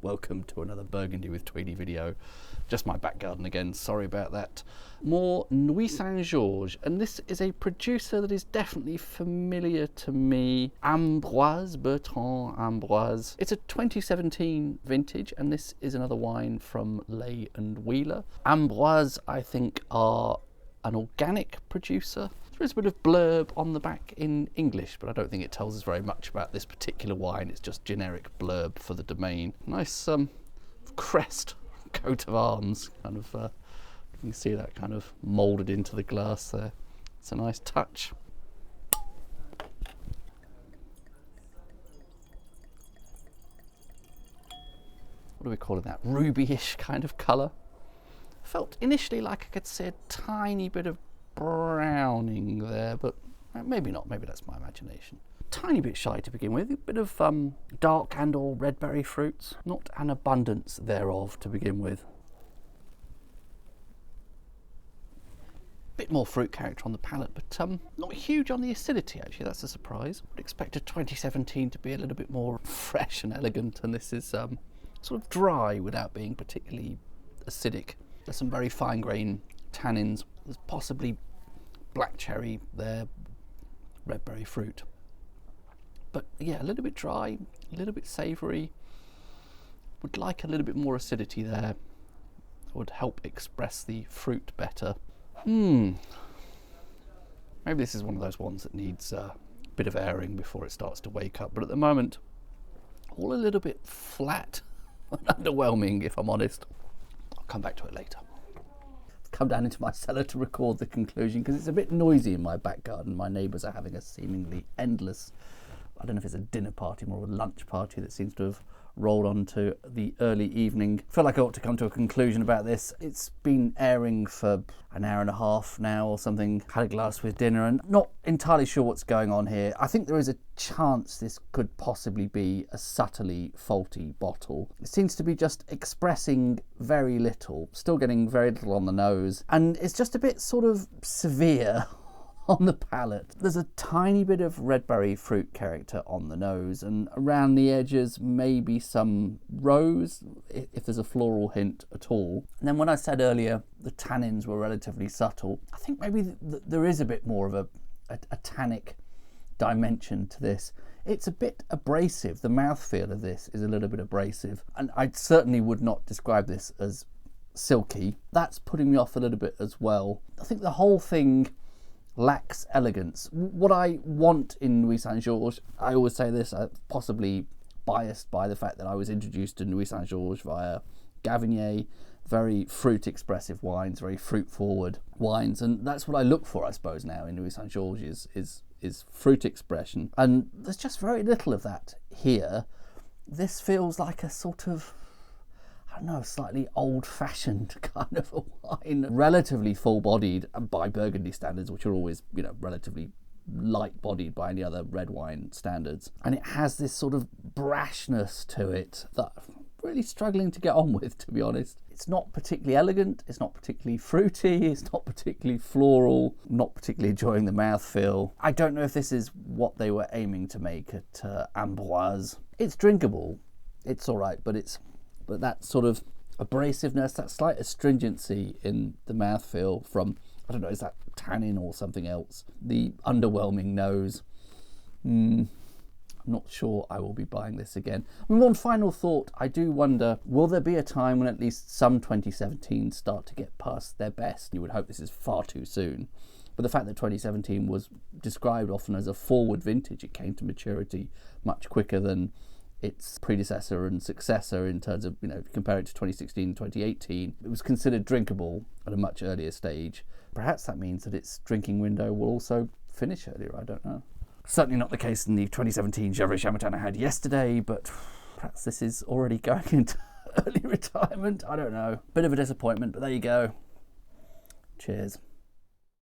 Welcome to another Burgundy with Tweedy video. Just my back garden again, sorry about that. More Nuits Saint-Georges, and this is a producer that is definitely familiar to me. Ambroise, Bertrand Ambroise. It's a 2017 vintage, and this is another wine from Lay and Wheeler. Ambroise, I think, are an organic producer. There is a bit of blurb on the back in English, but I don't think it tells us very much about this particular wine. It's just generic blurb for the domain. Nice crest, coat of arms, kind of, you can see that kind of moulded into the glass there. It's a nice touch. What do we call it, that ruby-ish kind of colour? Felt initially like I could see a tiny bit of browning there, but maybe not, maybe that's my imagination. Tiny bit shy to begin with, a bit of dark and or red berry fruits, not an abundance thereof to begin with. Bit more fruit character on the palate, but not huge on the acidity actually, that's a surprise. Would expect a 2017 to be a little bit more fresh and elegant, and this is sort of dry without being particularly acidic. There's some very fine grain tannins, there's possibly black cherry there, red berry fruit. But yeah, a little bit dry, a little bit savoury. Would like a little bit more acidity there. Would help express the fruit better. Maybe this is one of those ones that needs a bit of airing before it starts to wake up. But at the moment, all a little bit flat and underwhelming, if I'm honest. I'll come back to it later. Come down into my cellar to record the conclusion because it's a bit noisy in my back garden. My neighbours are having a seemingly endless, I don't know if it's a dinner party, more of a lunch party that seems to have rolled on to the early evening. I feel like I ought to come to a conclusion about this. It's been airing for an hour and a half now or something. Had a glass with dinner and not entirely sure what's going on here. I think there is a chance this could possibly be a subtly faulty bottle. It seems to be just expressing very little, still getting very little on the nose, and it's just a bit sort of severe on the palate. There's a tiny bit of red berry fruit character on the nose, and around the edges maybe some rose, if there's a floral hint at all. And then when I said earlier the tannins were relatively subtle, I think maybe there is a bit more of a tannic dimension to this. It's a bit abrasive. The mouthfeel of this is a little bit abrasive, and I certainly would not describe this as silky. That's putting me off a little bit as well. I think the whole thing lacks elegance. What I want in Nuits Saint-Georges, I always say this, possibly biased by the fact that I was introduced to Nuits Saint-Georges via Gavinier, very fruit expressive wines, very fruit forward wines, and that's what I look for, I suppose, now in Nuits Saint-Georges is fruit expression, and there's just very little of that here. This feels like a sort of, I don't know, slightly old-fashioned kind of a wine, relatively full-bodied by Burgundy standards, which are always, you know, relatively light-bodied by any other red wine standards. And it has this sort of brashness to it that I'm really struggling to get on with, to be honest. It's not particularly elegant, it's not particularly fruity, it's not particularly floral, I'm not particularly enjoying the mouthfeel. I don't know if this is what they were aiming to make at Ambroise. It's drinkable, it's all right, but that sort of abrasiveness, that slight astringency in the mouthfeel from, I don't know, is that tannin or something else? The underwhelming nose. I'm not sure I will be buying this again. I mean, one final thought, I do wonder, will there be a time when at least some 2017s start to get past their best? You would hope this is far too soon. But the fact that 2017 was described often as a forward vintage, it came to maturity much quicker than its predecessor and successor in terms of, you know, if you compare it to 2016 and 2018, it was considered drinkable at a much earlier stage. Perhaps that means that its drinking window will also finish earlier, I don't know. Certainly not the case in the 2017 Gevrey Chambertin I had yesterday, but perhaps this is already going into early retirement, I don't know. Bit of a disappointment, but there you go. Cheers.